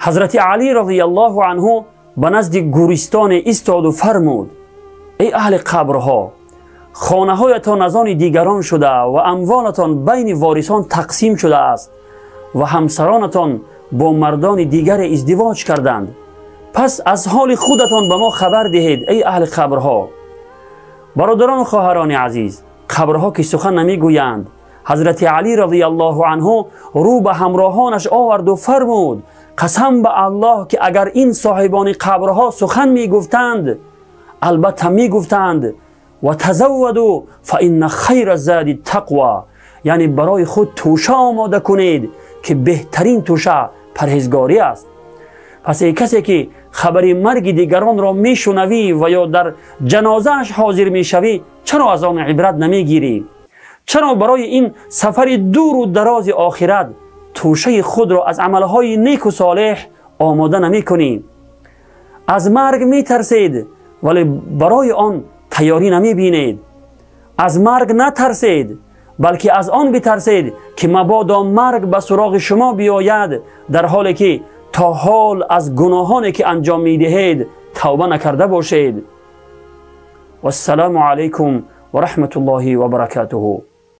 حضرت علی رضی الله عنه به نزد گورستان ایستاد و فرمود: ای اهل قبرها، خانه هایتان از آن دیگران شده و اموالتان بین وارثان تقسیم شده است و همسرانتان با مردان دیگر ازدواج کردند. پس از حال خودتان به ما خبر دهید ای اهل قبرها. برادران و خواهران عزیز، قبرها که سخن نمی گویند. حضرت علی رضی الله عنه رو به همراهانش آورد و فرمود: قسم به الله که اگر این صاحبان قبرها سخن می گفتند، البته می گفتند و تزودوا فان خیر الزاد التقوی، یعنی برای خود توشه آماده کنید که بهترین توشه پرهیزگاری است. پس ای کسی که خبر مرگ دیگران را میشنوی و یا در جنازهش حاضر میشوی، چرا از آن عبرت نمیگیری؟ چرا برای این سفر دور و دراز آخرت توشه خود را از عملهای نیک و صالح آماده نمی کنی؟ از مرگ می ترسید ولی برای آن تیاری نمی بینید. از مرگ نترسید بلکه از آن بترسید که مبادا مرگ به سراغ شما بیاید در حالی که تا حال از گناهانی که انجام می دهید توبه نکرده باشید. و السلام علیکم و رحمت الله و برکاته.